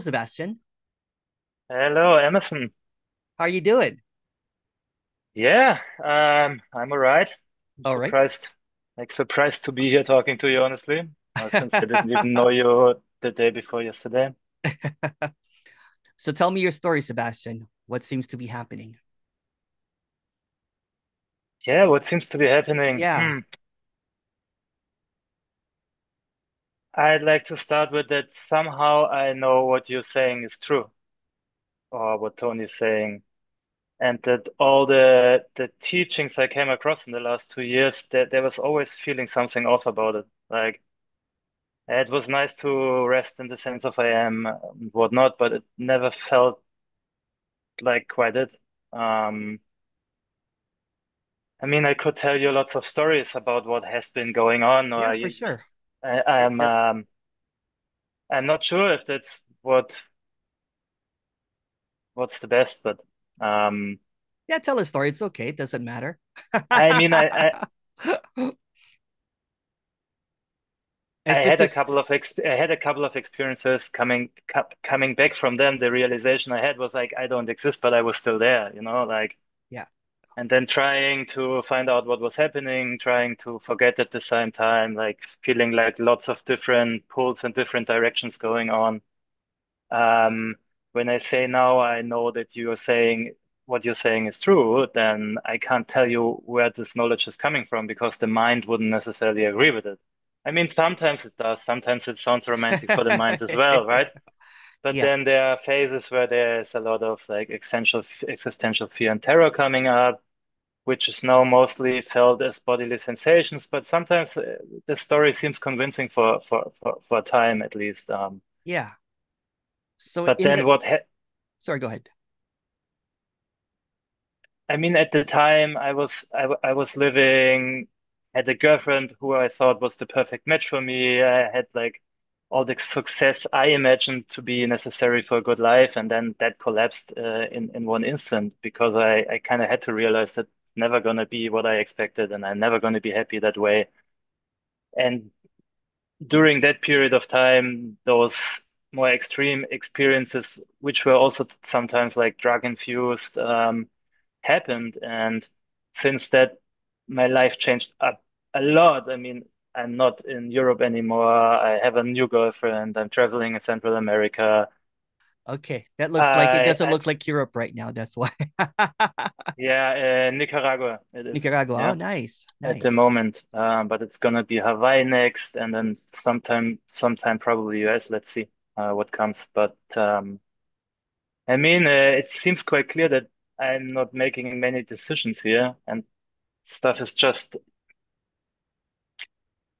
Sebastian. Hello, Emerson. How are you doing? Yeah, I'm all right. I'm All right. surprised, surprised to be here talking to you, honestly, since I didn't even know you the day before yesterday. So tell me your story, Sebastian. What seems to be happening? Yeah, what seems to be happening? Yeah, I'd like to start with that somehow I know what you're saying is true, or what Tony's saying, and that all the teachings I came across in the last 2 years, that there was always feeling something off about it. Like it was nice to rest in the sense of I am and whatnot, but it never felt like quite it. Um, I mean, I could tell you lots of stories about what has been going on, or yeah, for sure. I'm That's I'm not sure if that's what's the best, but um, yeah, tell a story. It's okay. It doesn't matter. I mean, I It's just had a this. couple of I had a couple of experiences coming back from them. The realization I had was like I don't exist, but I was still there, like. Yeah. And then trying to find out what was happening, trying to forget at the same time, like feeling like lots of different pulls and different directions going on. Um, when I say now I know that you're saying what you're saying is true, then I can't tell you where this knowledge is coming from because the mind wouldn't necessarily agree with it. I mean, sometimes it does. Sometimes it sounds romantic for the mind as well, right? But Yeah. then there are phases where there's a lot of like existential fear and terror coming up, which is now mostly felt as bodily sensations. But sometimes the story seems convincing for a time at least. Yeah. So But in then the what ha sorry, go ahead. I mean, at the time I was living, had a girlfriend who I thought was the perfect match for me. I had like all the success I imagined to be necessary for a good life, and then that collapsed in one instant because I kind of had to realize that it's never gonna be what I expected, and I'm never gonna be happy that way. And during that period of time, those more extreme experiences, which were also sometimes like drug infused, happened. And since that, my life changed up a lot. I mean, I'm not in Europe anymore. I have a new girlfriend. I'm traveling in Central America. Okay. That looks like it I, doesn't I look like Europe right now. That's why. yeah, Nicaragua it is. Nicaragua. Oh, Yeah, nice. at the Nice. moment. But it's gonna be Hawaii next, and then sometime probably US. Let's see what comes. But I mean, it seems quite clear that I'm not making many decisions here, and stuff is just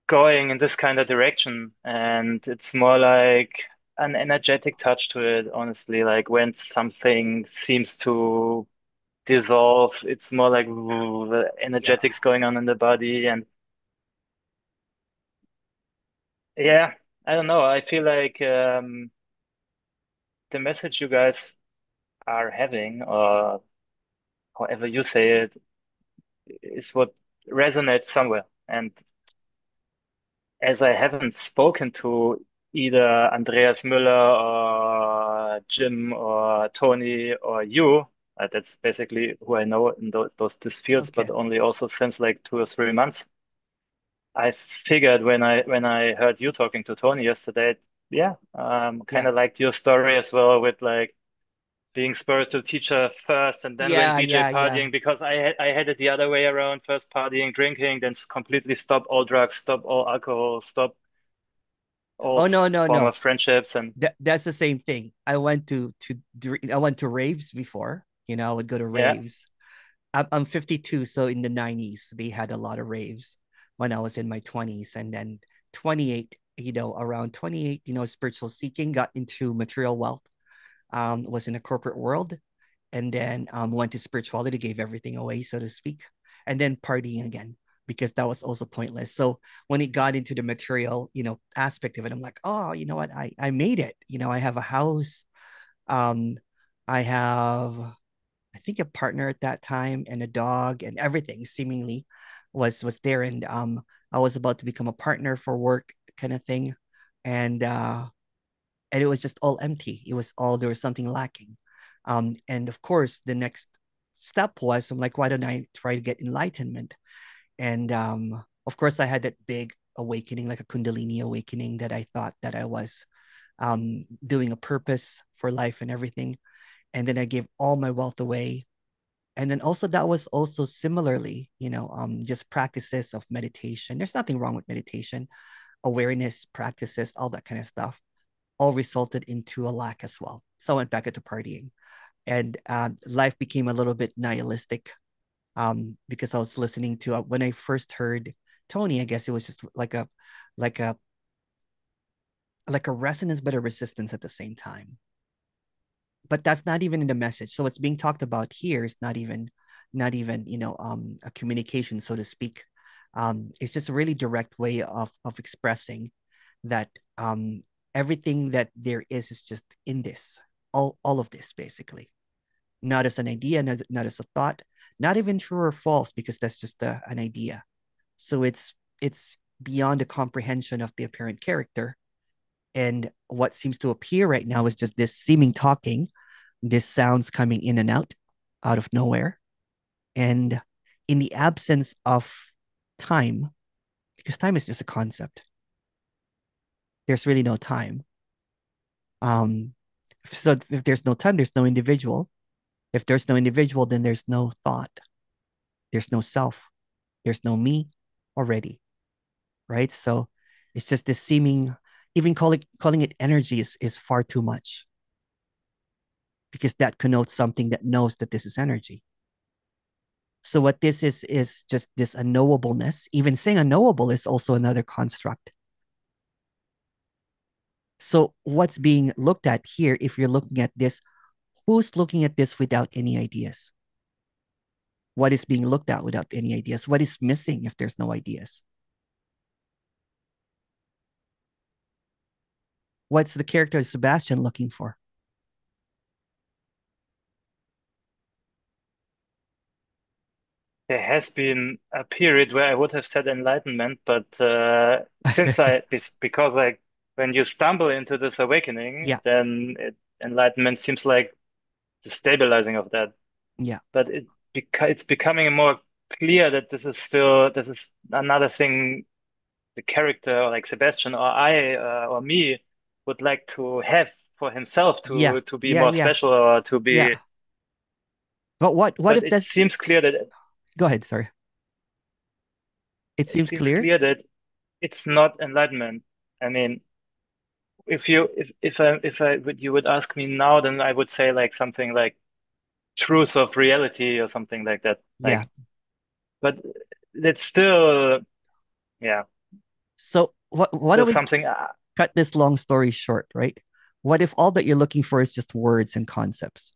going in this kind of direction. And it's more like an energetic touch to it, honestly. Like when something seems to dissolve, it's more like the Yeah. energetics going on in the body. And yeah, I don't know. I feel like the message you guys are having, or however you say it, is what resonates somewhere. And as I haven't spoken to either Andreas Müller or Jim or Tony or you, that's basically who I know in these fields, Okay. but only also since like 2 or 3 months. I figured when I heard you talking to Tony yesterday, yeah, kind Yeah. of liked your story as well with like being spiritual teacher first and then went Yeah. DJ Yeah. Yeah. partying because I had it the other way around, first partying, drinking, then completely stop all drugs, stop all alcohol, stop all Oh no, no, form no. of friendships. And That's the same thing. I went to raves before. I would go to yeah, raves. I'm 52, so in the 90s they had a lot of raves when I was in my 20s, and then 28. Around 28, spiritual seeking, got into material wealth. Was in a corporate world, and then went to spirituality, gave everything away, so to speak, and then partying again because that was also pointless. So when it got into the material, aspect of it, I'm like, oh, you know what? I made it. I have a house. Um, I have, I think, a partner at that time and a dog, and everything seemingly was there. And I was about to become a partner for work, kind of thing, and and it was just all empty. It was all, there was something lacking. And of course, the next step was, I'm like, why don't I try to get enlightenment? And of course, I had that big awakening, like a Kundalini awakening, that I thought that I was doing a purpose for life and everything. And then I gave all my wealth away. And then also, that was also similarly, just practices of meditation. There's nothing wrong with meditation, awareness practices, all that kind of stuff, all resulted into a lack as well. So I went back into partying, and life became a little bit nihilistic, because I was listening to, when I first heard Tony, I guess it was just like a like a resonance but a resistance at the same time. But that's not even in the message. So what's being talked about here is not even a communication, so to speak. It's just a really direct way of expressing that everything that there is just in this, all of this basically, not as an idea, not as a thought, not even true or false, because that's just an idea. So it's beyond the comprehension of the apparent character. And what seems to appear right now is just this seeming talking, this sounds coming in and out of nowhere. And in the absence of time, because time is just a concept, there's really no time. Um, so if there's no time, there's no individual. If there's no individual, then there's no thought, there's no self, there's no me already, right? So it's just this seeming, even calling it energy is far too much, because that connotes something that knows that this is energy. So what this is just this unknowableness. Even saying unknowable is also another construct. So what's being looked at here, if you're looking at this, who's looking at this without any ideas? What is being looked at without any ideas? What is missing if there's no ideas? What's the character of Sebastian looking for? There has been a period where I would have said enlightenment, but since because like when you stumble into this awakening, Yeah, then enlightenment seems like the stabilizing of that. yeah, But it's becoming more clear that this is another thing the character like Sebastian or I or me would like to have for himself yeah, to be yeah, more yeah, special or to yeah. be. But what But if it that's, seems clear that go ahead, sorry. It it seems seems clear. clear that it's not enlightenment. I mean, if I would you would ask me now, then I would say like something like truth of reality or something like that. Yeah. Like, but it's still yeah, So what do still we something. cut this long story short, right? What if all that you're looking for is just words and concepts?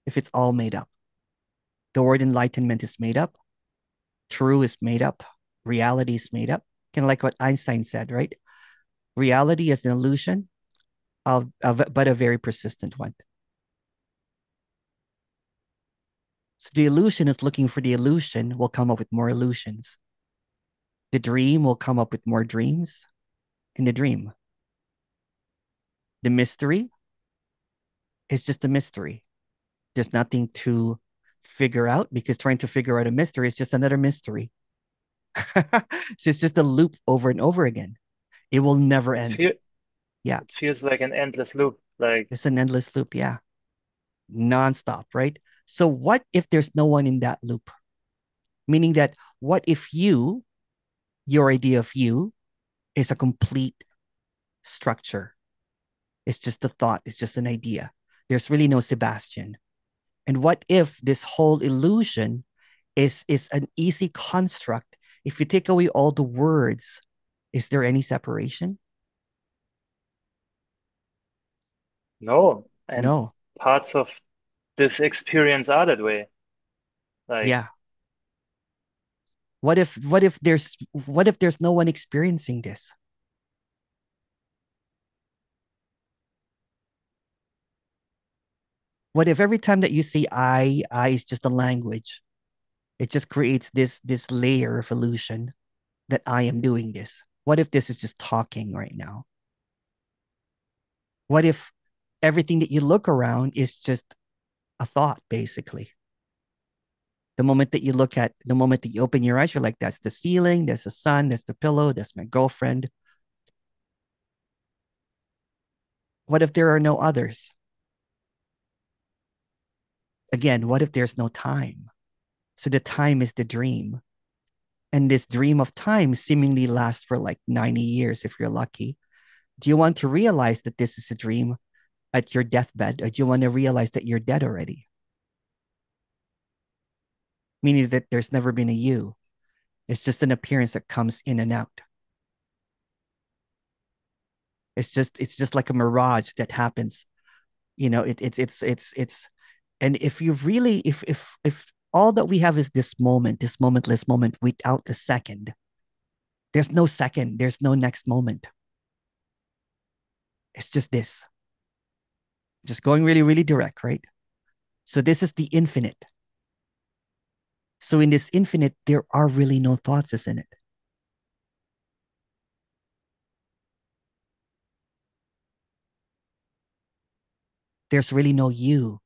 If it's all made up, the word enlightenment is made up, true is made up, reality is made up. Kind of like what Einstein said, right? Reality is an illusion but a very persistent one. So the illusion is looking for the illusion, will come up with more illusions. The dream will come up with more dreams in the dream. The mystery is just a mystery. There's nothing to figure out, because trying to figure out a mystery is just another mystery. So it's just a loop over and over again. It will never It end. feel Yeah, it feels like an endless loop. Like it's an endless loop. Yeah, nonstop, right? So what if there's no one in that loop? Meaning that, what if your idea of you is a complete structure? It's just a thought, it's just an idea. There's really no Sebastian. And what if this whole illusion is an easy construct? If you take away all the words, is there any separation? no, and No. parts of this experience are that way. Like Yeah. What if there's no one experiencing this? What if every time that you say I is just a language? It just creates this layer of illusion that I am doing this. What if this is just talking right now? What if everything that you look around is just a thought, basically? The moment that you open your eyes, you're like, that's the ceiling, that's the sun, that's the pillow, that's my girlfriend. What if there are no others? Again, what if there's no time? So the time is the dream. And this dream of time seemingly lasts for like 90 years if you're lucky. Do you want to realize that this is a dream at your deathbed, or do you want to realize that you're dead already? Meaning that there's never been a you. It's just an appearance that comes in and out. It's just like a mirage that happens. It's and if you really if all that we have is this moment, this momentless moment without a second, there's no next moment. It's just this. Just going really, really direct, right? So this is the infinite. So in this infinite, there are really no thoughts is in it. There's really no you.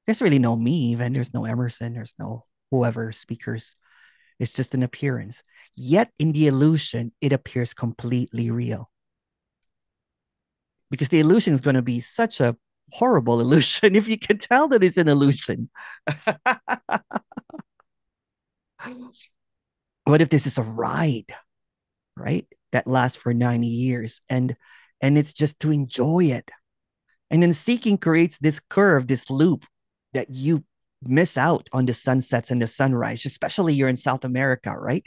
There's really no me, even. There's no Emerson. There's no whoever speakers. It's just an appearance. Yet in the illusion, it appears completely real. Because the illusion is going to be such a horrible illusion if you can tell that it's an illusion. What if this is a ride, right? That lasts for 90 years and it's just to enjoy it. And then seeking creates this curve, this loop that you miss out on the sunsets and the sunrise, especially you're in South America, right?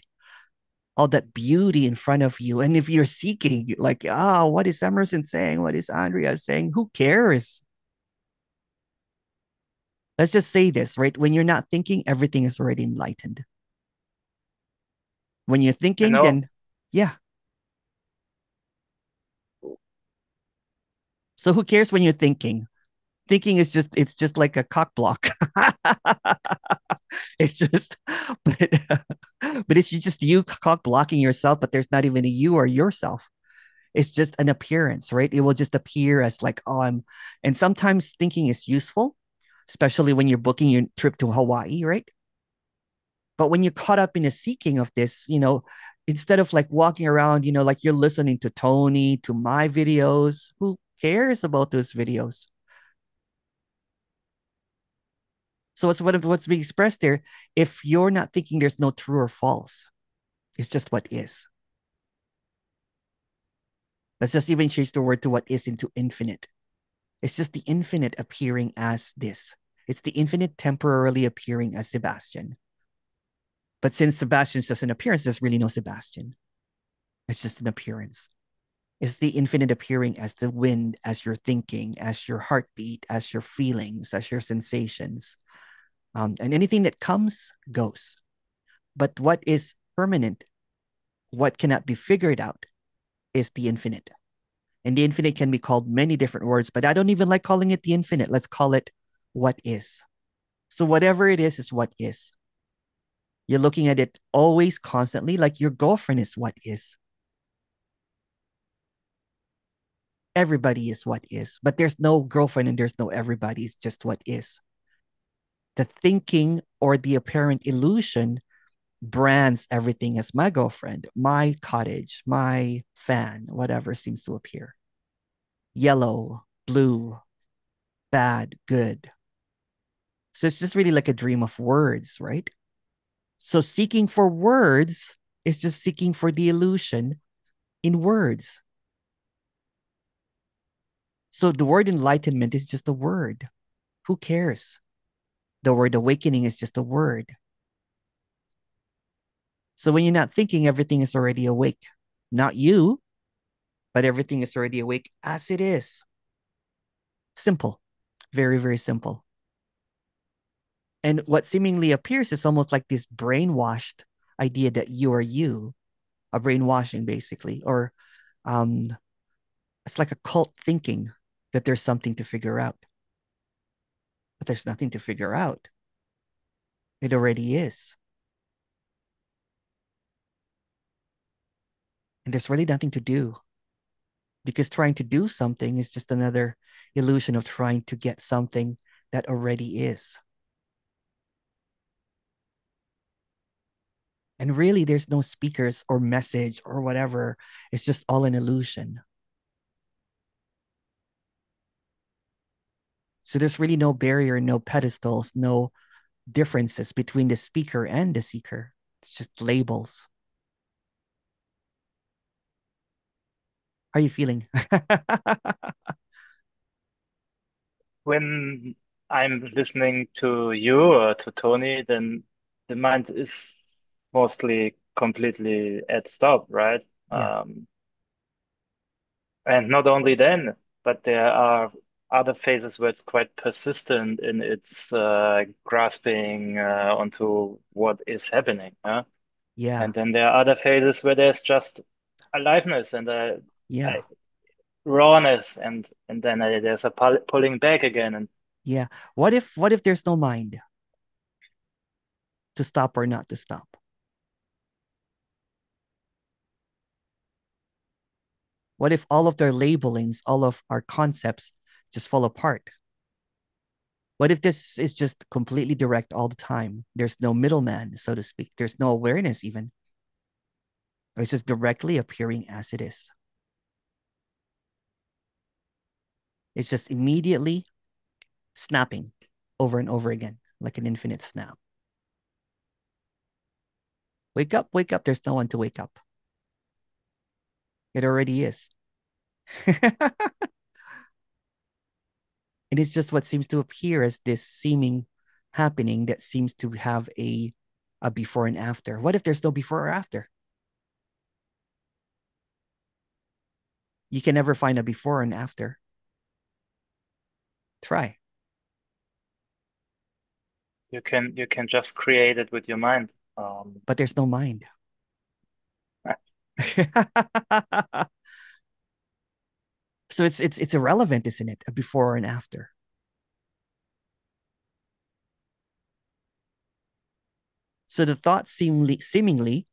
All that beauty in front of you. And if you're seeking, like, what is Emerson saying? What is Andrea saying? Who cares? Let's just say this, right? When you're not thinking, everything is already enlightened. When you're You thinking, know, then yeah. So who cares when you're thinking? Thinking is just it's just like a cock block. It's just but but it's just you cock blocking yourself, but there's not even a you or yourself. It's just an appearance, right? It will just appear as like, oh, and sometimes thinking is useful, especially when you're booking your trip to Hawaii, right? But when you're caught up in a seeking of this, instead of like walking around, like you're listening to Tony, to my videos, who cares about those videos? So what's being expressed there. If you're not thinking, there's no true or false. It's just what is. Let's just even change the word to what is into infinite. It's just the infinite appearing as this. It's the infinite temporarily appearing as Sebastian. But since Sebastian's just an appearance, there's really no Sebastian. It's just an appearance. It's the infinite appearing as the wind, as your thinking, as your heartbeat, as your feelings, as your sensations. And anything that comes goes. But what is permanent, what cannot be figured out, is the infinite. And the infinite can be called many different words, but I don't even like calling it the infinite. Let's call it what is. So whatever it is what is. You're looking at it always constantly, like your girlfriend is what is. Everybody is what is, but there's no girlfriend and there's no everybody. It's just what is. The thinking or the apparent illusion brands everything as my girlfriend, my cottage, my fan, whatever seems to appear. Yellow, blue, bad, good. So it's just really like a dream of words, right? So seeking for words is just seeking for the illusion in words. So the word enlightenment is just a word. Who cares? The word awakening is just a word. So when you're not thinking, everything is already awake. Not you, but everything is already awake as it is. Simple. Very, very simple. And what seemingly appears is almost like this brainwashed idea that you are you, a brainwashing basically, or um, it's like a cult thinking that there's something to figure out. But there's nothing to figure out. It already is. And there's really nothing to do, because trying to do something is just another illusion of trying to get something that already is. And really, there's no speakers or message or whatever. It's just all an illusion. So there's really no barrier, no pedestals, no differences between the speaker and the seeker. It's just labels. How are you feeling? When I'm listening to you or to Tony, then the mind is mostly completely at stop, right? Yeah, And not only then, but there are other phases where it's quite persistent in its grasping onto what is happening. Huh? yeah, And then there are other phases where there's just aliveness and yeah, a rawness, and then there's a pulling back again. And yeah. What if there's no mind to stop or not to stop? What if all of their labelings, all of our concepts just fall apart? What if this is just completely direct all the time? There's no middleman, so to speak. There's no awareness even. It's just directly appearing as it is. It's just immediately snapping over and over again, like an infinite snap. Wake up, wake up. There's no one to wake up. It already is. And it's just what seems to appear as this seeming happening that seems to have a before and after. What if there's no before or after? You can never find a before and after. Try, you can just create it with your mind. but there's no mind. So it's irrelevant, isn't it? A before and after. So the thought seemingly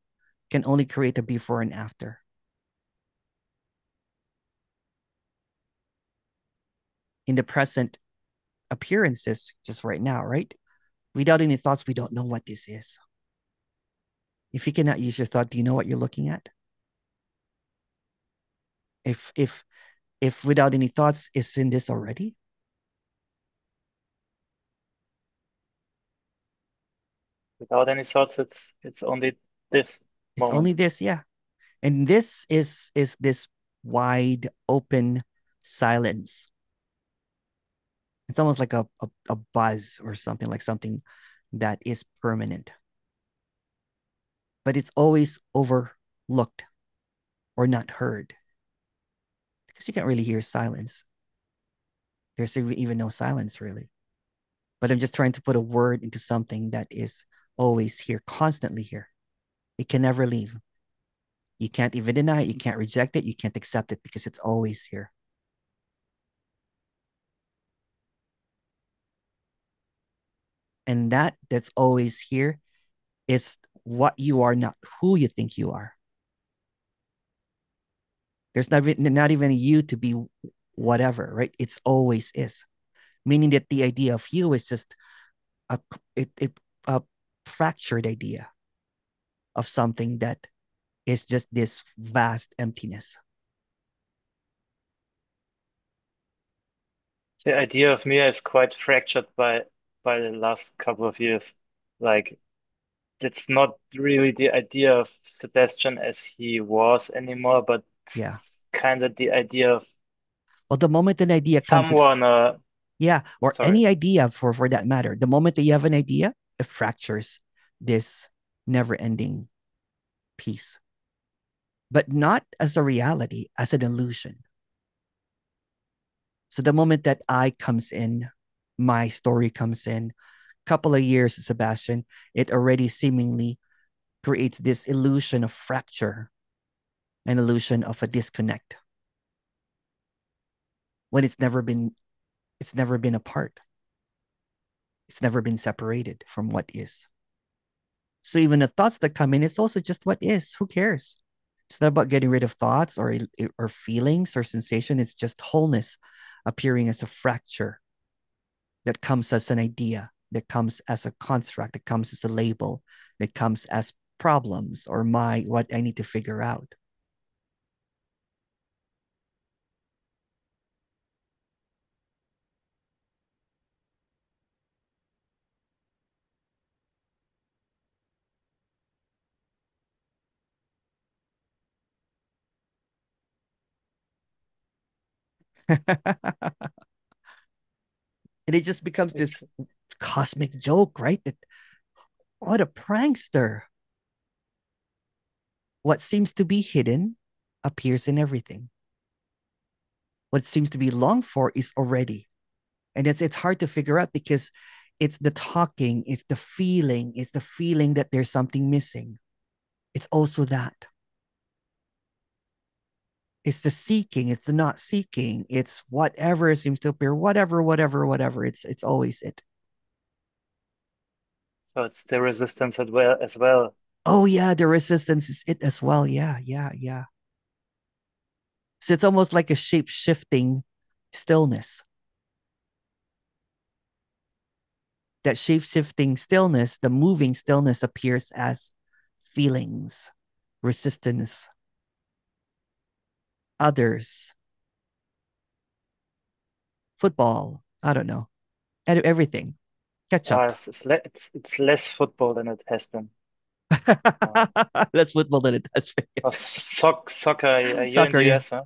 can only create a before and after. In the present appearances, just right now, right? Without any thoughts, we don't know what this is. If you cannot use your thought, do you know what you're looking at? If without any thoughts, is in this already? Without any thoughts, it's only this It's moment. only this, yeah. And this is this wide open silence. It's almost like a buzz or something, like something that is permanent, but it's always overlooked or not heard, because you can't really hear silence. There's even no silence really. But I'm just trying to put a word into something that is always here, constantly here. It can never leave. You can't even deny it. You can't reject it. You can't accept it, because it's always here. And that's always here is what you are, not who you think you are. There's not even a you to be whatever, right? It's always is. Meaning that the idea of you is just a a fractured idea of something that is just this vast emptiness. The idea of me is quite fractured by the last couple of years. Like it's not really the idea of Sebastian as he was anymore, but Yeah. it's kind of the idea of Well, the moment an idea comes, someone. yeah, or Sorry. any idea for that matter, the moment that you have an idea, it fractures this never ending piece, but not as a reality, as an illusion. So the moment that I comes in, my story comes in, couple of years, Sebastian, it already seemingly creates this illusion of fracture, an illusion of a disconnect, when it's never been apart. It's never been separated from what is. So even the thoughts that come in, it's also just what is. Who cares? It's not about getting rid of thoughts or feelings or sensation. It's just wholeness appearing as a fracture that comes as an idea, that comes as a construct, that comes as a label, that comes as problems or what I need to figure out. And it just becomes this It's cosmic joke, right? That what a prankster. What seems to be hidden appears in everything. What seems to be longed for is already. And it's hard to figure out because it's the talking, it's the feeling that there's something missing. It's also that. It's the seeking, it's the not seeking, it's whatever seems to appear, whatever. It's always it. so it's the resistance as well. Oh yeah, the resistance is it as well. Yeah. So it's almost like a shape shifting stillness. That shape shifting stillness, the moving stillness appears as feelings, resistance, others, football. I don't know. Everything. Catch up. It's less football than it has been. Uh, Less football than it does. soccer. You're in Soccer, the yeah. US, huh?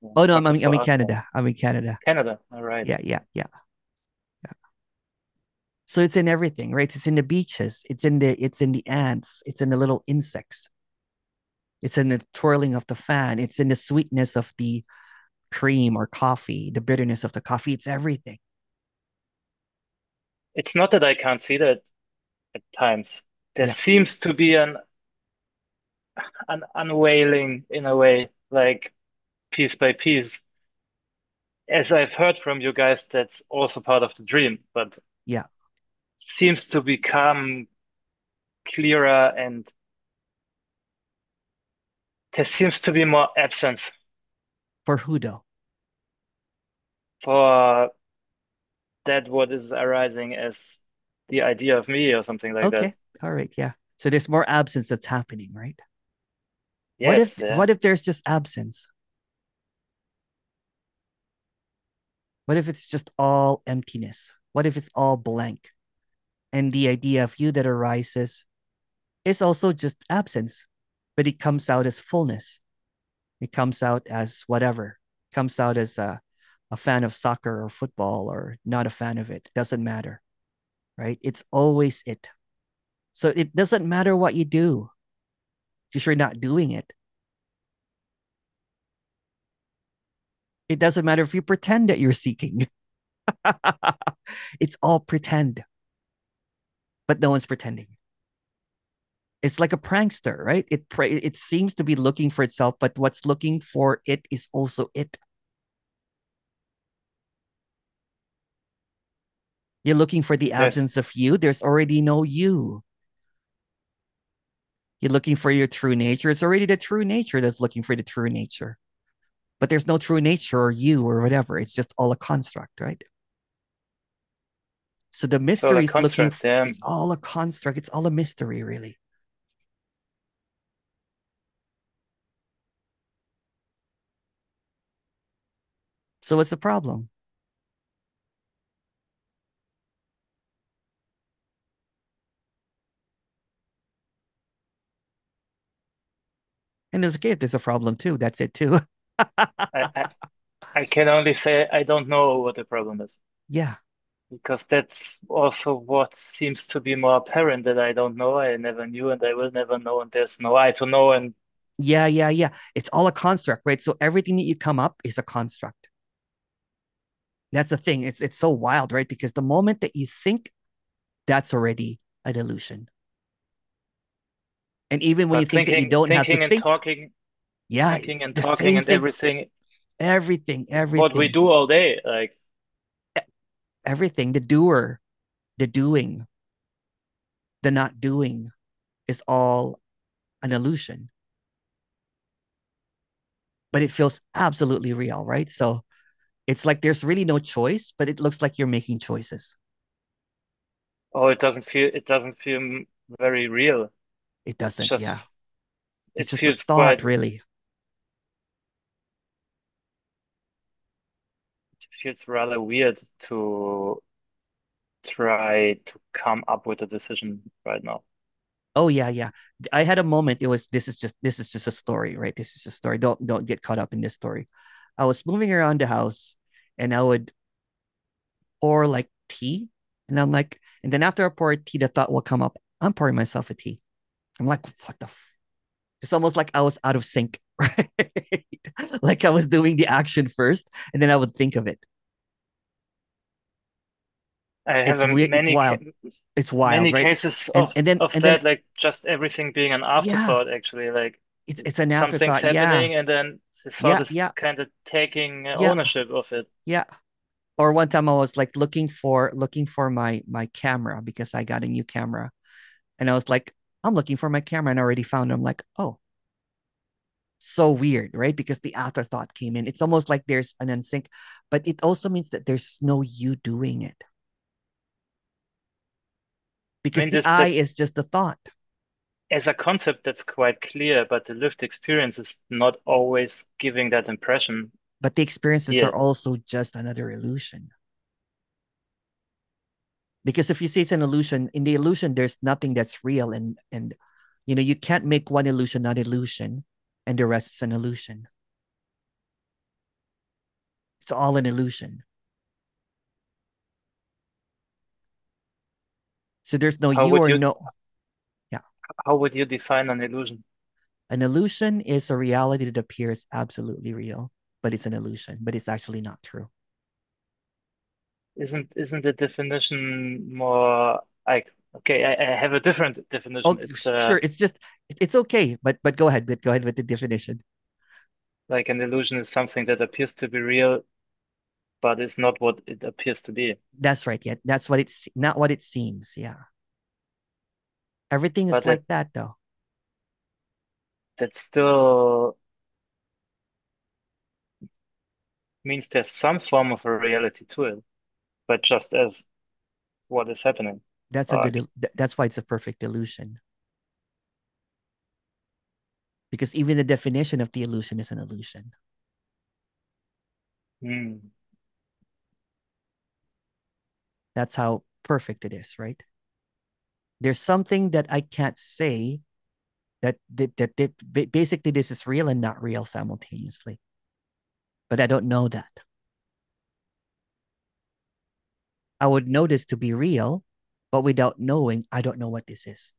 Yeah, Oh no, soccer I'm for in us. Canada. I'm in Canada. Canada. All right. Yeah. So it's in everything, right? It's in the beaches. It's in the ants. It's in the little insects. It's in the twirling of the fan. It's in the sweetness of the cream or coffee, the bitterness of the coffee. It's everything. It's not that I can't see that at times. There Yeah. seems to be an unveiling in a way, like piece by piece. As I've heard from you guys, that's also part of the dream, but Yeah. seems to become clearer and there seems to be more absence For who though? for that what is arising as the idea of me or something like that. Okay. All right. Yeah. So there's more absence that's happening, right? What if Yes, yeah. what if there's just absence? What if it's just all emptiness? What if it's all blank? And the idea of you that arises is also just absence, but it comes out as fullness. It comes out as whatever. It comes out as a fan of soccer or football or not a fan of it. Doesn't matter, right? It's always it. So it doesn't matter what you do because you're not doing it. It doesn't matter if you pretend that you're seeking. It's all pretend, but no one's pretending. It's like a prankster, right? It seems to be looking for itself, but what's looking for it is also it. You're looking for the There's absence of you. There's already no you. You're looking for your true nature. It's already the true nature that's looking for the true nature. But there's no true nature or you or whatever. It's just all a construct, right? So the so mystery like is looking, construct, yeah. it's all a construct. It's all a mystery, really. So what's the problem? And it's okay if there's a problem too. That's it too. I, I I can only say I don't know what the problem is Yeah. because that's also what seems to be more apparent that I don't know, I never knew, and I will never know, and there's no I to know. And Yeah. It's all a construct, right? So everything that you come up is a construct. That's the thing. It's so wild, right? Because the moment that you think, that's already a delusion. And even when you but think that you don't have to thinking and think, talking, yeah, thinking and the talking same and thing. everything Everything, is what we everything, do all day. Like, everything. The doer, the doing, the not doing is all an illusion. but it feels absolutely real, right? So it's like there's really no choice, but it looks like you're making choices. Oh, it doesn't feel very real. It It's doesn't, just yeah. It's it just a feels thought, quite really. it feels rather weird to try to come up with a decision right now. Oh yeah, yeah. I had a moment. It was this is just a story, right? This is a story. Don't get caught up in this story. I was moving around the house and I would pour like tea. And I'm like, and then after I pour tea, the thought will come up, I'm pouring myself a tea. I'm like, what the it's almost like I was out of sync, right? Like I was doing the action first, and then I would think of it. I have It's a weird. It's many wild. It's wild, many right? cases And of and then of and then that, like just everything being an yeah, afterthought, actually. Like it's an something's afterthought. Yeah, happening, and then the thought yeah, is yeah, kind of taking yeah, ownership of it. yeah. Or one time I was like looking for my camera because I got a new camera, and I was like, I'm looking for my camera, and I already found it. I'm like, oh, so weird, right? Because the afterthought came in. It's almost like there's an unsync, but it also means that there's no you doing it I because mean, the this I that's is just a thought, as a concept that's quite clear, but the lived experience is not always giving that impression but the experiences are yet. also just another illusion. Because if you say it's an illusion, in the illusion, there's nothing that's real, and you can't make one illusion not illusion, and the rest is an illusion. It's all an illusion. So there's no How you would or you no. Yeah. how would you define an illusion? An illusion is a reality that appears absolutely real, but it's an illusion, but it's actually not true. Isn't the definition more like okay, I have a different definition. Oh, It's sure. It's just it's okay, but go ahead. But go ahead with the definition. like an illusion is something that appears to be real, but is not what it appears to be. That's right. Yeah, that's what it's not what it seems. Yeah, everything is But that like that though. that still means there's some form of a reality to it, but just as what is happening. That's a Uh, good. That's why it's a perfect illusion. Because even the definition of the illusion is an illusion. hmm. That's how perfect it is, right? There's something that I can't say that basically this is real and not real simultaneously. But I don't know that. I would know this to be real, but without knowing, I don't know what this is.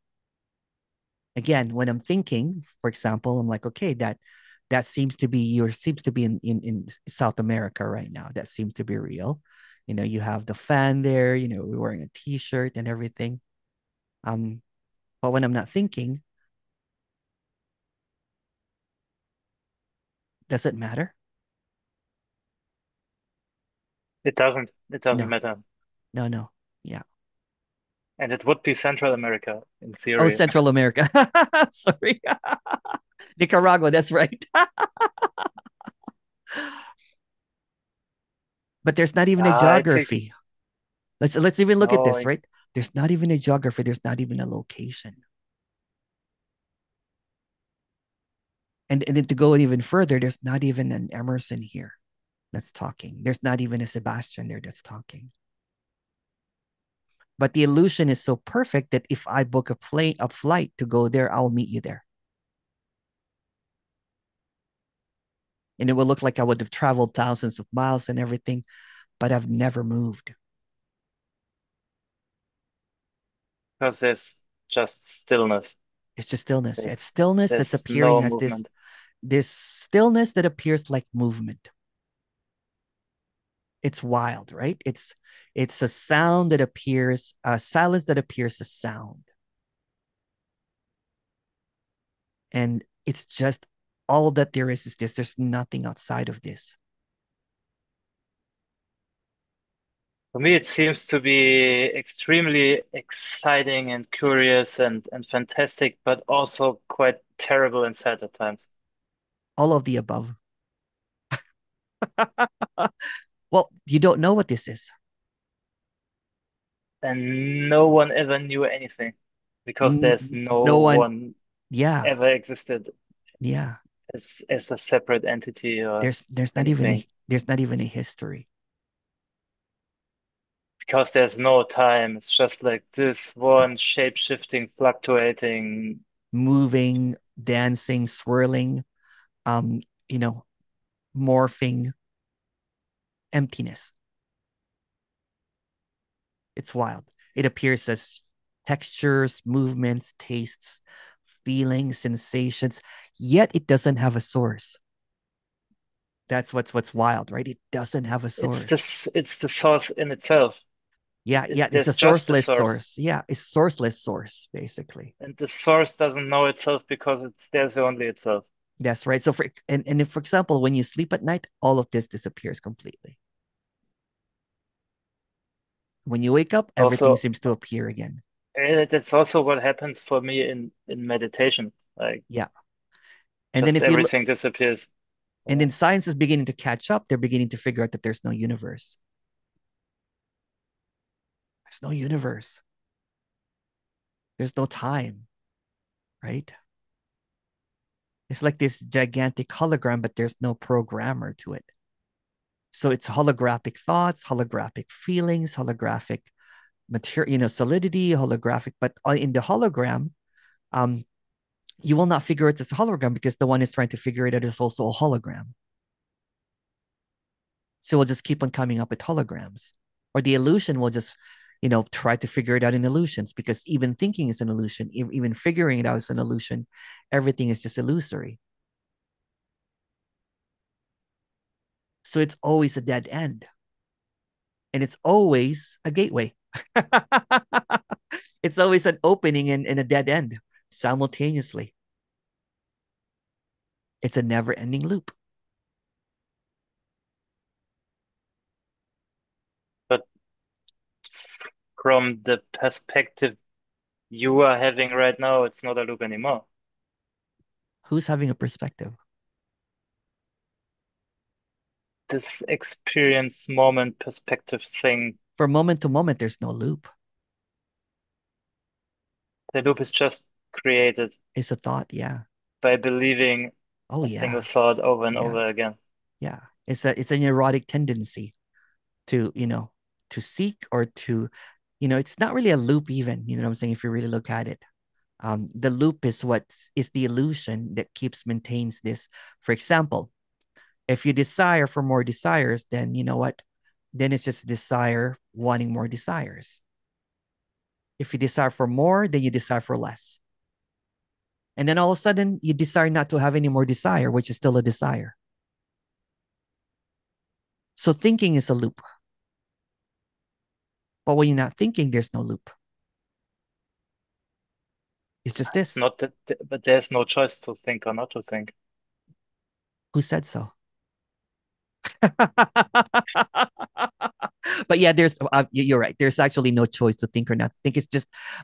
Again, when I'm thinking, for example, I'm like, okay, that seems to be in South America right now. That seems to be real. You have the fan there, we're wearing a t-shirt and everything. Um, but when I'm not thinking, does it matter? It doesn't No, matter. no, no. Yeah. And it would be Central America in Oh, theory. Central America. Sorry. Nicaragua, that's right. But there's not even a I think geography. Let's even look at no, this, right? There's not even a geography, there's not even a location. And then to go even further, there's not even an Emerson here that's talking. There's not even a Sebastian there that's talking. But the illusion is so perfect that if I book a flight to go there, I'll meet you there. And it will look like I would have traveled thousands of miles and everything, but I've never moved. because there's just stillness. It's just stillness. It's There's stillness that's there's no appearing as this movement. this stillness that appears like movement. It's wild, right? It's a sound that appears, a silence that appears as sound. And it's just all that there is this. There's nothing outside of this. For me, it seems to be extremely exciting and curious and fantastic, but also quite terrible and sad at times. All of the above. Well, you don't know what this is. And no one ever knew anything because there's no No one, one yeah, ever existed yeah. as a separate entity or There's not even anything a there's not even a history. because there's no time. It's just like this one shape-shifting, fluctuating. Moving, dancing, swirling, um, you know, morphing, emptiness. It's wild. It appears as textures, movements, tastes, feelings, sensations, yet it doesn't have a source. That's what's wild, right? It doesn't have a source. It's the source in itself. Yeah, yeah, it's a There's just the sourceless source. source. Yeah, it's sourceless source, basically. And the source doesn't know itself because there's only itself. That's right. So and if, for example, when you sleep at night, all of this disappears completely. When you wake up, everything Also, seems to appear again. that's also what happens for me in meditation. Like Yeah. And then just if you everything disappears. and Yeah. then science is beginning to catch up, they're beginning to figure out that there's no universe. There's no universe. There's no time, right? It's like this gigantic hologram, but there's no programmer to it. So it's holographic thoughts, holographic feelings, holographic material, solidity, holographic. But in the hologram, um, you will not figure it as a hologram because the one is trying to figure it out is also a hologram. So we'll just keep on coming up with holograms, or the illusion will just, try to figure it out in illusions because even thinking is an illusion, even figuring it out is an illusion. Everything is just illusory. So it's always a dead end, and it's always a gateway. It's always an opening and a dead end simultaneously. It's a never ending loop. But from the perspective you are having right now, it's not a loop anymore. Who's having a perspective? This experience moment perspective thing, For moment to moment, there's no loop. the loop is just created It's a thought. Yeah. by believing Oh, a single yeah. thought over and Yeah. over again. Yeah. It's a neurotic tendency to, to seek or to, it's not really a loop even, you know what I'm saying? If you really look at it, the loop is what is the illusion that keeps maintains this. For example, if you desire for more desires, then you know what? Then it's just desire wanting more desires. If you desire for more, then you desire for less. And then all of a sudden, you desire not to have any more desire, which is still a desire. So thinking is a loop. But when you're not thinking, there's no loop. It's just It's this. not that, but there's no choice to think or not to think. Who said so? But yeah, you're right. There's actually no choice to think or not think.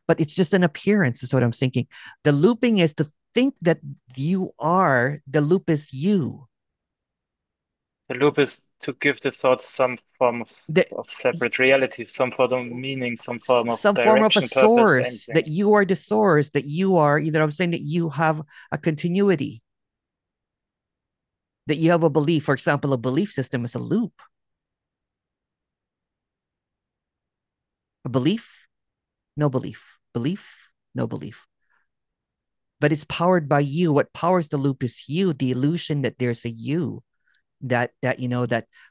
But it's just an appearance, is what I'm thinking. The looping is to think that you are, the loop is you. The loop is to give the thoughts some form The, of separate reality, some form of meaning, some form of some form of a direction, purpose, source, anything. that you are the source, that you are, you know what I'm saying, that you have a continuity, that you have a belief. For example, a belief system is a loop. A belief, no belief. Belief, no belief. But it's powered by you. What powers the loop is you, the illusion that there's a you. That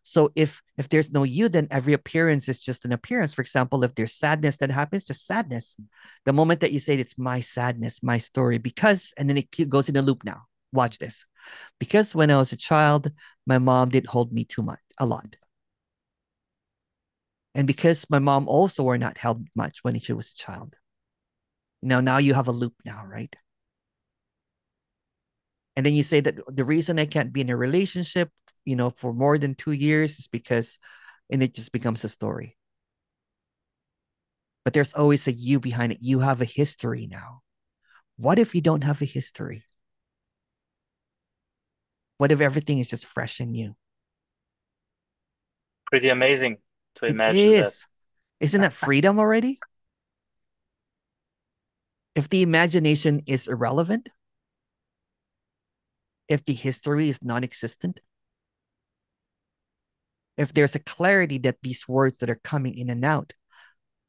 so if there's no you, then every appearance is just an appearance. For example, if there's sadness that happens, just sadness. The moment that you say it's my sadness, my story, because, and then it goes in a loop. Now watch this. Because when I was a child, my mom didn't hold me too much, a lot. And because my mom also were not held much when she was a child. Now you have a loop now, right? And then you say that the reason I can't be in a relationship, for more than 2 years is because, and it just becomes a story. But there's always a you behind it. You have a history now. What if you don't have a history? What if everything is just fresh and new? pretty amazing to It imagine that. is. Isn't that freedom already? If the imagination is irrelevant, if the history is non existent, if there's a clarity that these words that are coming in and out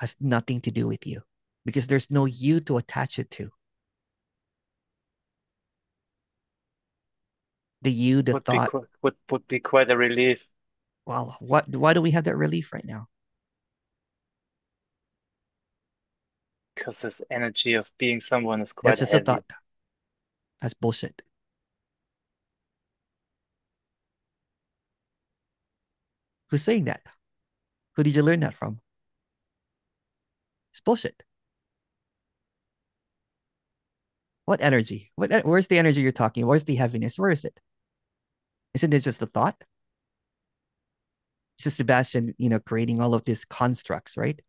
has nothing to do with you because there's no you to attach it to. The you, the thought. Would be quite a relief, Well, why do we have that relief right now? because this energy of being someone is That's quite just a heavy. thought. That's bullshit. Who's saying that? Who did you learn that from? It's bullshit. What energy? Where's the energy you're talking? Where's the heaviness? Where is it? Isn't it just a thought? It's just Sebastian, creating all of these constructs, right?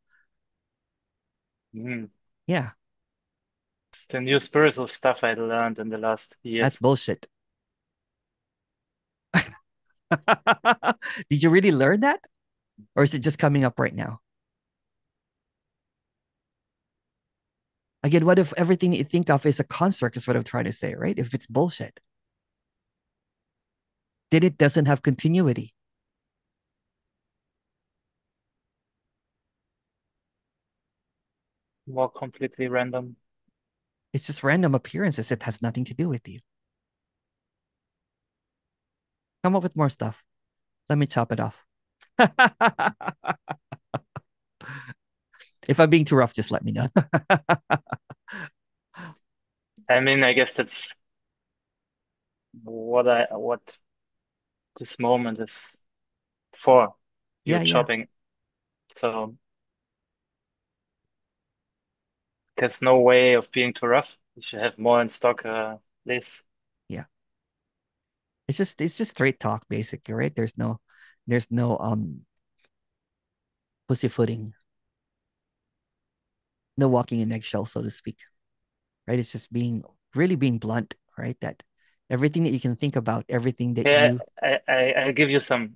Mm. Yeah, It's the new spiritual stuff I learned in the last that's years. bullshit. Did you really learn that? Or is it just coming up right now? Again, what if everything you think of is a construct, is what I'm trying to say, right? If it's bullshit, then it doesn't have continuity. More completely random. It's just random appearances. It has nothing to do with you. Come up with more stuff. Let me chop it off. If I'm being too rough, just let me know. I mean, I guess that's what this moment is for. You're Yeah, yeah, chopping. So there's no way of being too rough. You should have more in stock, please. yeah. It's just straight talk, basically, right? There's no pussyfooting, no walking in eggshells, so to speak. Right? It's just being blunt, right? That everything that you can think about, everything that Yeah, you I give you some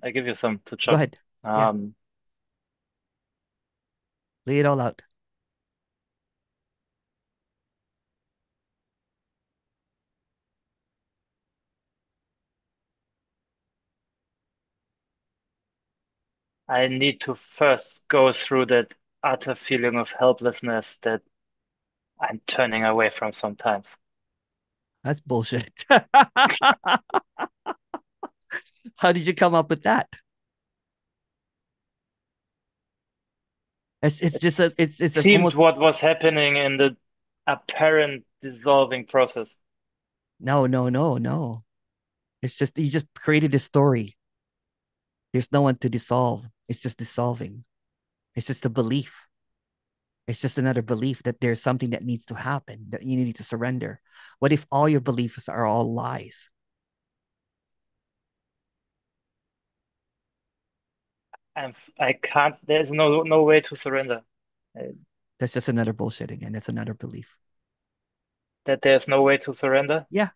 to go chop. ahead. Yeah, Um, lay it all out. I need to first go through that utter feeling of helplessness that I'm turning away from sometimes. That's bullshit. How did you come up with that? It's It just a it's a seemed almost what was happening in the apparent dissolving process. no, no, no, no. It's just you just created a story. There's no one to dissolve. It's just dissolving. It's just a belief. It's just another belief that there's something that needs to happen, that you need to surrender. What if all your beliefs are all lies? I can't, there's no way to surrender. Uh, That's just another bullshit again. That's another belief. That there's no way to surrender. Yeah.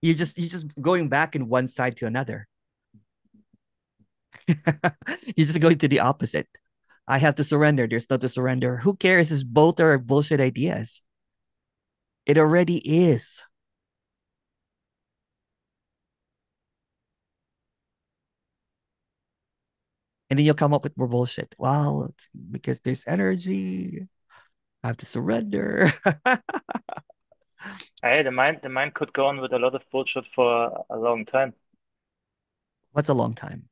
You're just going back in one side to another. You're just going to the opposite. I have to surrender. There's no to surrender. Who cares? It's both are bullshit ideas. It already is. And then you'll come up with more bullshit. Well, it's because there's energy. I have to surrender. Hey, the mind could go on with a lot of bullshit for a long time. What's a long time?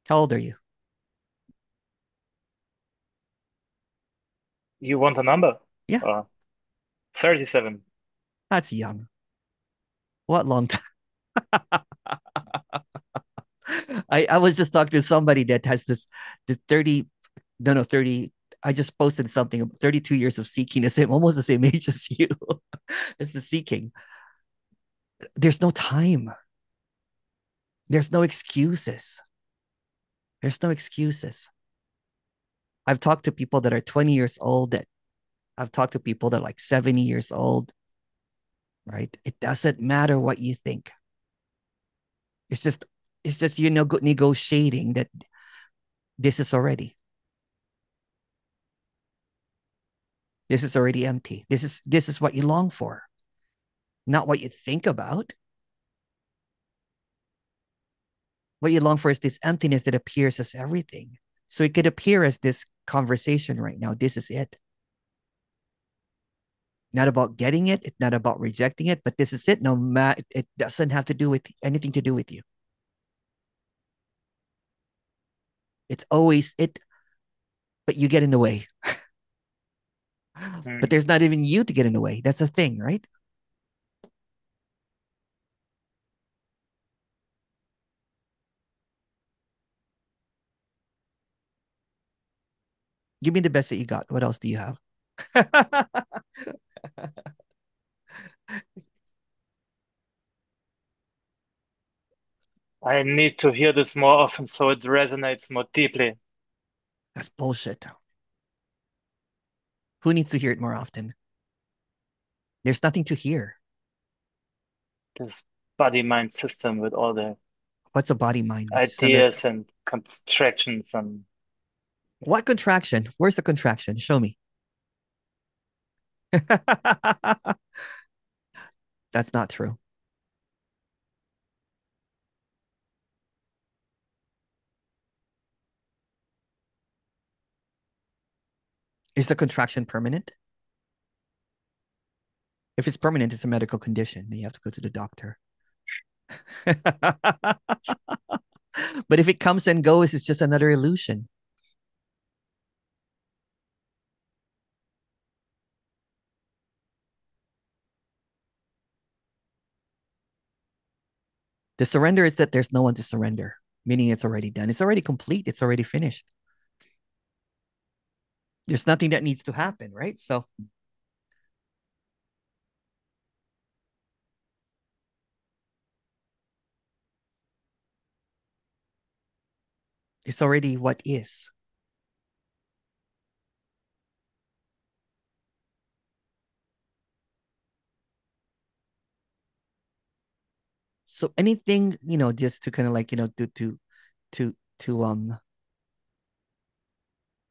How old are you? You want a number? Yeah, Uh, 37. that's young. What long time? I was just talking to somebody that has this 30, no, no, 30. I just posted something 32 years of seeking, the same, almost the same age as you. It's the seeking. There's no time. There's no excuses. There's no excuses. I've talked to people that are 20 years old, that I've talked to people that are like 70 years old, right? It doesn't matter what you think. It's just you know negotiating that this is already empty. This is what you long for, not what you think about. What you long for is this emptiness that appears as everything. So it could appear as this conversation right now. This is it. Not about getting it. It's not about rejecting it, but this is it. No matter, it doesn't have to do with anything to do with you. It's always it, but you get in the way. But Mm. there's not even you to get in the way. That's a thing, right? Give me the best that you got. What else do you have? I need to hear this more often so it resonates more deeply. That's bullshit. Who needs to hear it more often? There's nothing to hear. This body-mind system with all the What's a body mind? It's just another. ideas and contractions and What contraction? Where's the contraction? Show me. That's not true. Is the contraction permanent? If it's permanent, it's a medical condition. Then you have to go to the doctor. But if it comes and goes, it's just another illusion. The surrender is that there's no one to surrender, meaning it's already done. It's already complete. It's already finished. There's nothing that needs to happen, right? So it's already what is. So anything, just to kind of like, to to um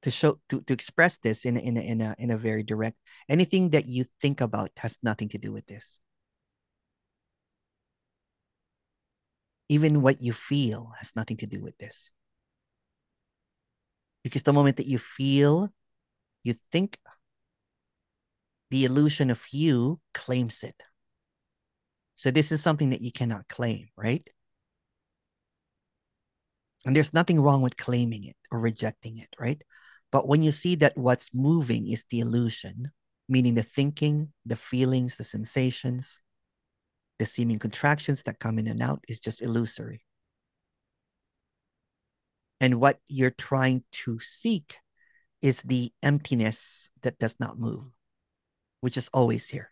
to show to express this in a very direct, anything that you think about has nothing to do with this. Even what you feel has nothing to do with this. Because the moment that you feel, you think, the illusion of you claims it. So this is something that you cannot claim, right? And there's nothing wrong with claiming it or rejecting it, right? But when you see that what's moving is the illusion, meaning the thinking, the feelings, the sensations, the seeming contractions that come in and out is just illusory. And what you're trying to seek is the emptiness that does not move, which is always here,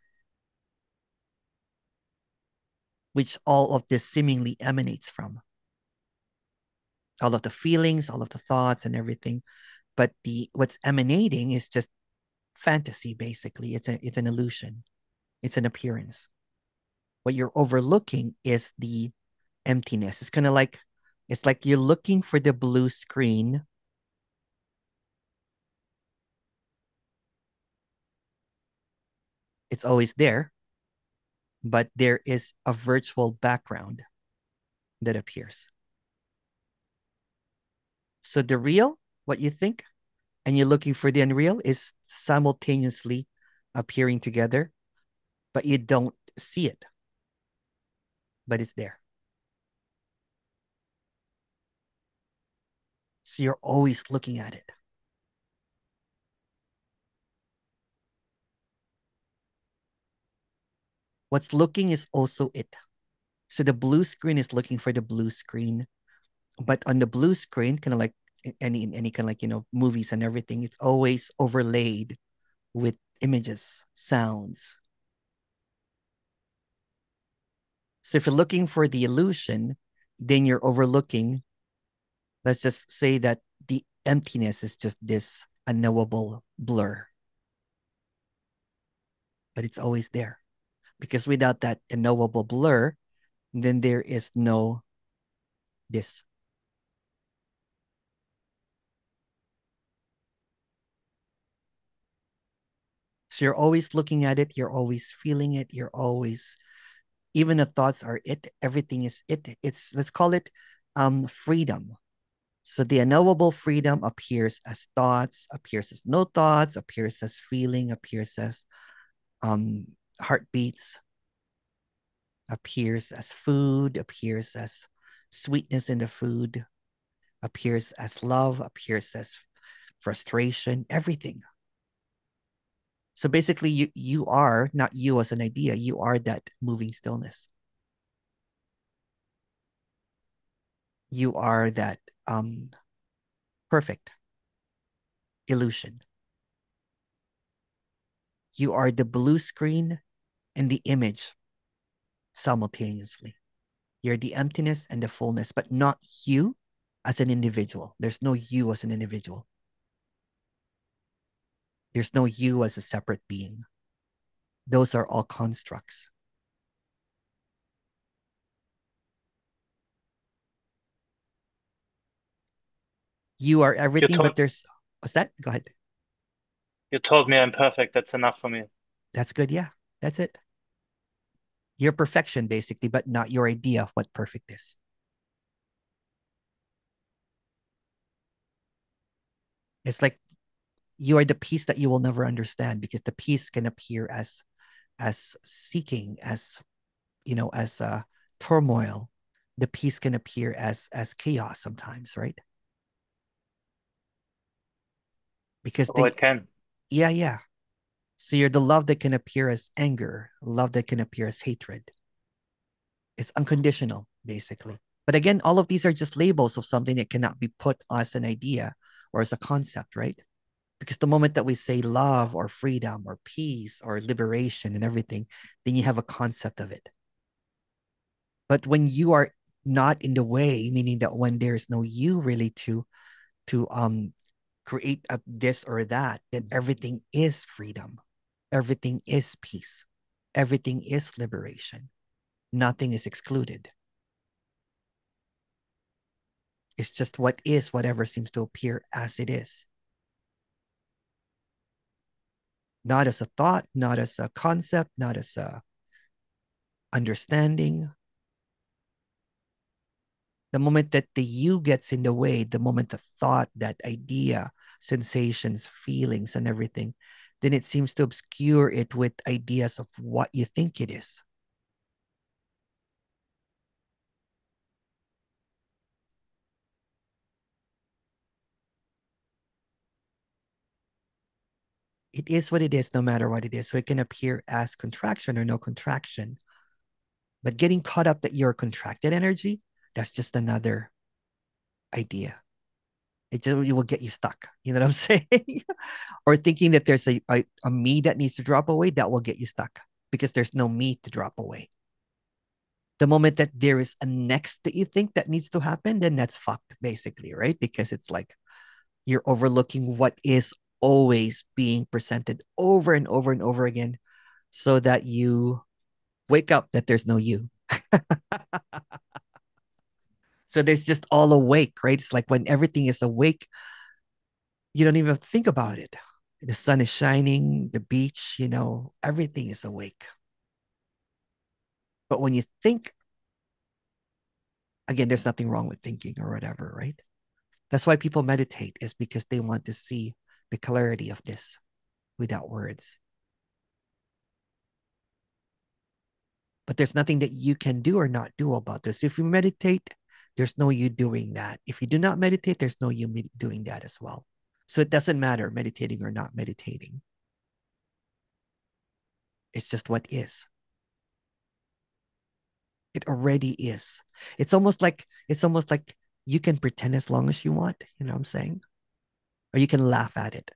which all of this seemingly emanates from. All of the feelings, all of the thoughts and everything. But the what's emanating is just fantasy, basically. It's an illusion. It's an appearance. What you're overlooking is the emptiness. It's kind of like it's like you're looking for the blue screen. It's always there, but there is a virtual background that appears. So the real, what you think, and you're looking for the unreal is simultaneously appearing together, but you don't see it, but it's there. So you're always looking at it. What's looking is also it. So the blue screen is looking for the blue screen, but on the blue screen, kind of like any kind of like movies and everything, it's always overlaid with images, sounds. So if you're looking for the illusion, then you're overlooking. Let's just say that the emptiness is just this unknowable blur, but it's always there because without that unknowable blur, then there is no this. So you're always looking at it, you're always feeling it, you're always, even the thoughts are it, everything is it. It's, let's call it freedom. So the unknowable freedom appears as thoughts, appears as no thoughts, appears as feeling, appears as um heartbeats, appears as food, appears as sweetness in the food, appears as love, appears as frustration, everything. So basically, you are not you as an idea, you are that moving stillness. You are that perfect illusion. You are the blue screen and the image simultaneously. You're the emptiness and the fullness, but not you as an individual. There's no you as an individual. There's no you as a separate being. Those are all constructs. You are You everything, but told there's, what's that? Go ahead. you told me I'm perfect. That's enough for me. That's good. Yeah, that's it. Your perfection, basically, but not your idea of what perfect is. It's like you are the peace that you will never understand, because the peace can appear as seeking, as as turmoil. The peace can appear as chaos sometimes, right? Because Oh, it they, can. yeah, yeah. So you're the love that can appear as anger, love that can appear as hatred. It's unconditional, basically. But again, all of these are just labels of something that cannot be put as an idea or as a concept, right? Because the moment that we say love or freedom or peace or liberation and everything, then you have a concept of it. But when you are not in the way, meaning that when there's no you really to create a this or that, then everything is freedom, everything is peace, everything is liberation, nothing is excluded. It's just what is, whatever seems to appear as it is, not as a thought, not as a concept, not as a understanding. The moment that the you gets in the way, the moment the thought, that idea, sensations, feelings, and everything, then it seems to obscure it with ideas of what you think it is. It is what it is, no matter what it is. So it can appear as contraction or no contraction. But getting caught up that you're contracted energy, that's just another idea. It will get you stuck. You know what I'm saying? Or thinking that there's a me that needs to drop away, that will get you stuck because there's no me to drop away. The moment that there is a next that you think that needs to happen, then that's fucked, basically, right? Because it's like you're overlooking what is always being presented over and over and over again, so that you wake up that there's no you. So there's just all awake, right? It's like when everything is awake, you don't even think about it. The sun is shining, the beach, everything is awake. But when you think, again, there's nothing wrong with thinking or whatever, right? That's why people meditate, is because they want to see the clarity of this without words. But there's nothing that you can do or not do about this. If you meditate, there's no you doing that. If you do not meditate, there's no you doing that as well. So it doesn't matter meditating or not meditating. It's just what is. It already is. It's almost like you can pretend as long as you want, you know what I'm saying? Or you can laugh at it.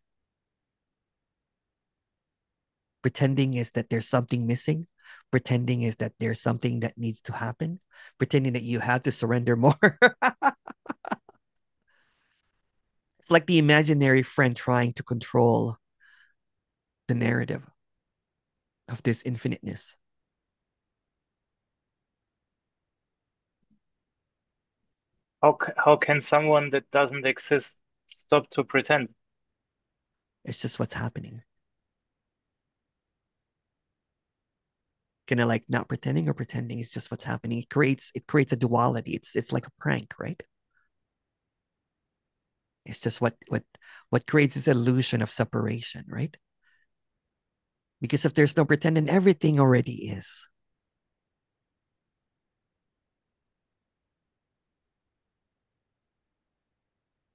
Pretending is that there's something missing. Pretending is that there's something that needs to happen. Pretending that you have to surrender more. It's like the imaginary friend trying to control the narrative of this infiniteness. how can someone that doesn't exist stop to pretend? It's just what's happening. Kind of like not pretending or pretending. It's just what's happening. It creates a duality. It's like a prank, right? It's just what creates this illusion of separation, right? Because if there's no pretending, everything already is.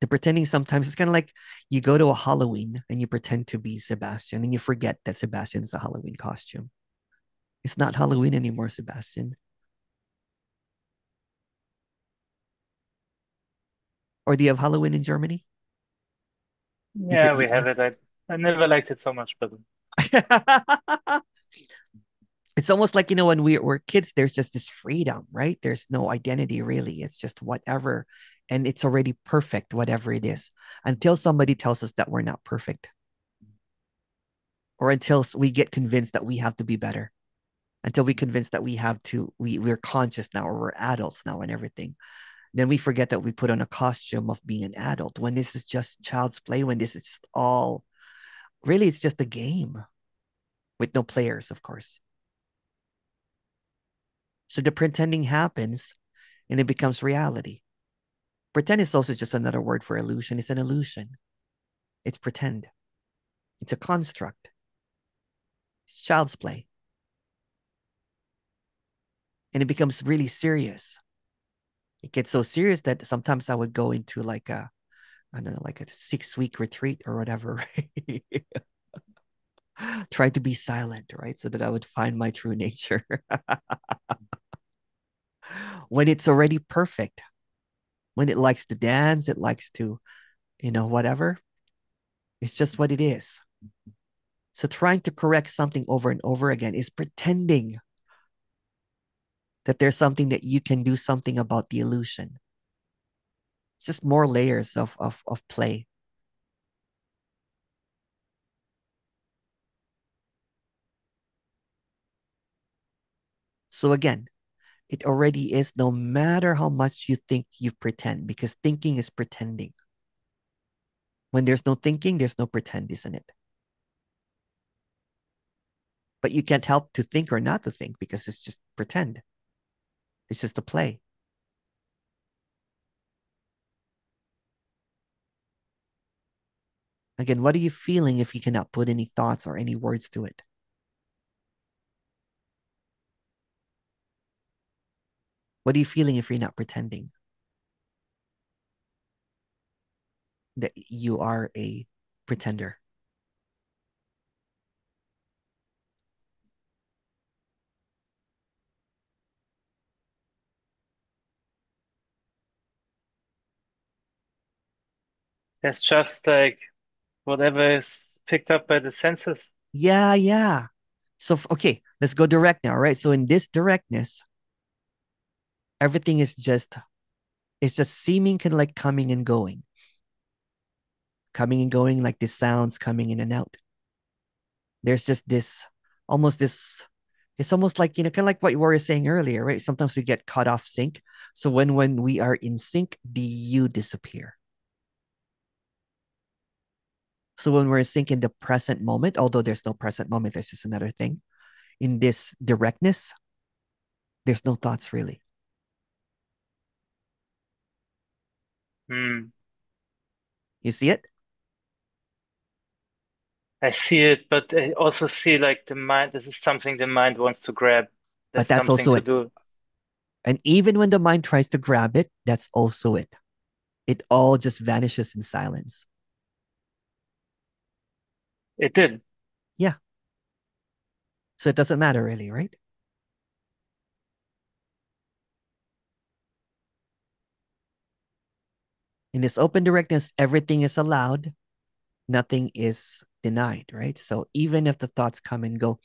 The pretending sometimes is kind of like you go to a Halloween and you pretend to be Sebastian and you forget that Sebastian is a Halloween costume. It's not Halloween anymore, Sebastian. Or do you have Halloween in Germany? You could Yeah, we eat. have it. I never liked it so much, but It's almost like, when we're kids, there's just this freedom, right? There's no identity really. It's just whatever. And it's already perfect, whatever it is, until somebody tells us that we're not perfect, or until we get convinced that we have to be better, until we convince that we're conscious now, or we're adults now and everything. Then we forget that we put on a costume of being an adult when this is just child's play, when this is just all really, it's just a game with no players, of course. So the pretending happens and it becomes reality. Pretend is also just another word for illusion. It's an illusion. It's pretend. It's a construct. It's child's play. And it becomes really serious. It gets so serious that sometimes I would go into like I don't know, like a 6-week retreat or whatever, right? Try to be silent, right? So that I would find my true nature when it's already perfect, when it likes to dance, it likes to, whatever. It's just what it is. So trying to correct something over and over again is pretending that there's something that you can do something about the illusion. It's just more layers of play. So again, it already is, no matter how much you think you pretend, because thinking is pretending. When there's no thinking, there's no pretend, isn't it? But you can't help to think or not to think because it's just pretend. It's just a play. Again, what are you feeling if you cannot put any thoughts or any words to it? What are you feeling if you're not pretending that you are a pretender? it's just like whatever is picked up by the senses. Yeah, yeah. So, okay, let's go direct now, right? So in this directness, everything is just, it's just seeming kind of like coming and going, like this sounds coming in and out. There's just this, almost this, it's almost like, kind of like what you were saying earlier, right? Sometimes we get caught off sync. So when we are in sync, the you disappear. So when we're in sync in the present moment, although there's no present moment, that's just another thing. In this directness, there's no thoughts really. Hmm. You see it? I see it, but I also see like the mind, this is something the mind wants to grab. There's But that's something also to it. do. And even when the mind tries to grab it, that's also it. It all just vanishes in silence. It did. Yeah. So it doesn't matter really, right? In this open directness, everything is allowed, nothing is denied, right? So even if the thoughts come and go,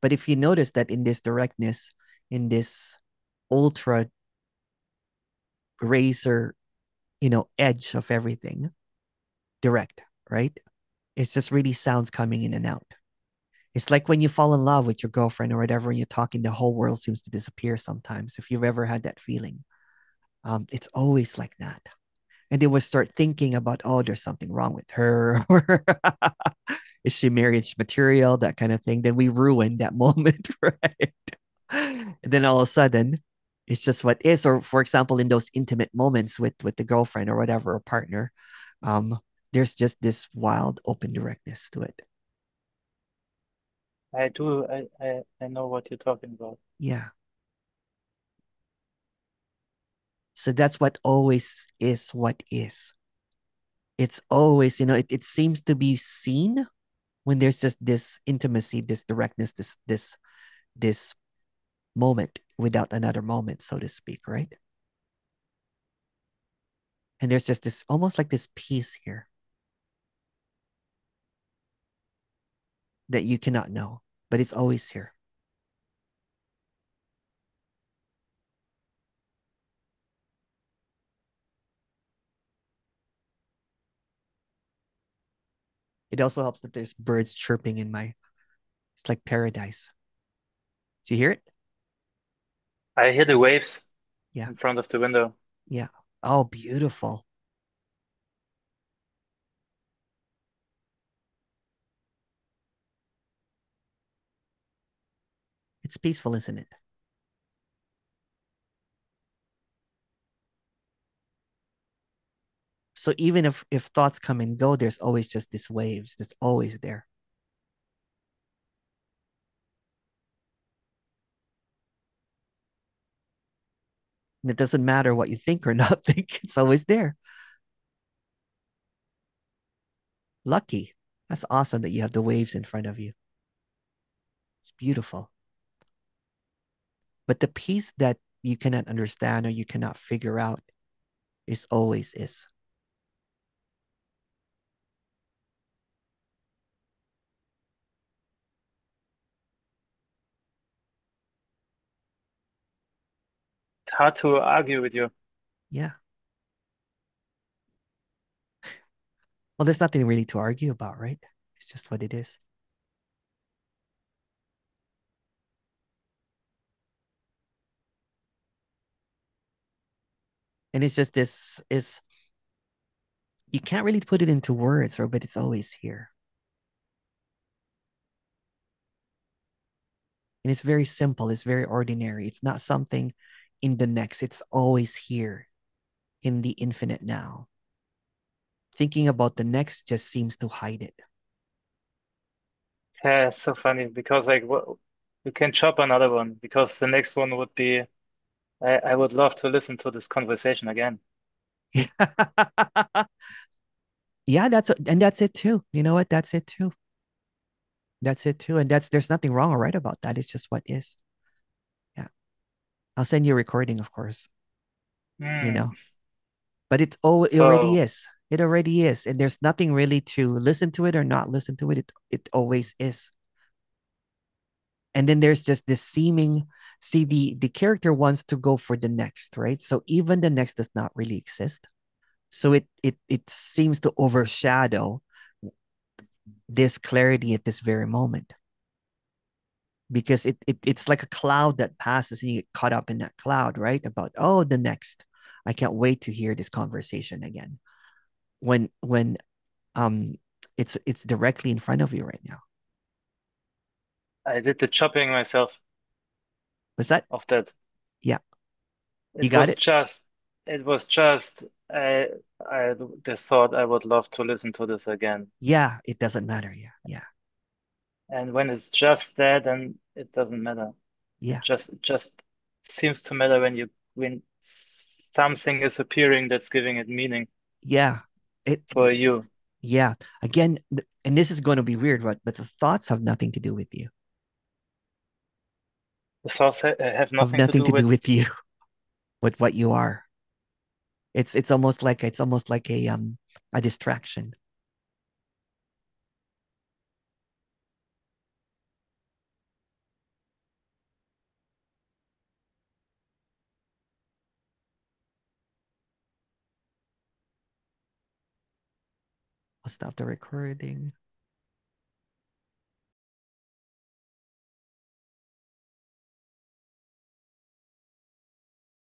but if you notice that in this directness, in this ultra razor, edge of everything, direct, right? It's just really sounds coming in and out. It's like when you fall in love with your girlfriend or whatever, and you're talking, the whole world seems to disappear sometimes. If you've ever had that feeling, It's always like that. And they would start thinking about, oh, there's something wrong with her, or is she marriage material, that kind of thing. Then we ruin that moment, right? And then all of a sudden, it's just what is. Or for example, in those intimate moments with the girlfriend or whatever, or partner, um, there's just this wild open directness to it. I do. I know what you're talking about. Yeah. So that's what always is what is. It's always, it seems to be seen when there's just this intimacy, this directness, this moment without another moment, so to speak, right? And there's just this almost like this peace here that you cannot know, but it's always here. It also helps that there's birds chirping in my, it's like paradise. Do you hear it? I hear the waves Yeah. in front of the window. Yeah. Oh, beautiful. It's peaceful, isn't it? So even if thoughts come and go, there's always just these waves that's always there. And it doesn't matter what you think or not think, it's always there. Lucky. That's awesome that you have the waves in front of you. It's beautiful. But the piece that you cannot understand or you cannot figure out is always is. It's hard to argue with you. Yeah. Well, there's nothing really to argue about, right? It's just what it is. And it's just this is you can't really put it into words, or but it's always here. And it's very simple, it's very ordinary. It's not something in the next, it's always here in the infinite now. Thinking about the next just seems to hide it. Yeah, it's so funny because like you can chop another one because the next one would be I would love to listen to this conversation again. Yeah, that's it too. You know what? That's it too. That's it too. And that's there's nothing wrong or right about that. It's just what is. Yeah. I'll send you a recording, of course, you Hmm. know. But it already So is. It already is. And there's nothing really to listen to it or not listen to it. It always is. And then there's just this seeming, see, the character wants to go for the next, right? So even the next does not really exist. So it seems to overshadow this clarity at this very moment, because it's like a cloud that passes and you get caught up in that cloud, right? About, oh, the next. I can't wait to hear this conversation again. When um it's directly in front of you right now. I did the chopping myself Was that? of that. Yeah, you It got was it. just it was just I just thought I would love to listen to this again. Yeah, it doesn't matter. Yeah, yeah, And when it's just that, then it doesn't matter. yeah, It just seems to matter when when something is appearing that's giving it meaning yeah. It for you. Yeah. Again, and this is going to be weird, but the thoughts have nothing to do with you. The thoughts have Have nothing to nothing do to do with. with you, with what you are. It's almost like a distraction. I'll stop the recording.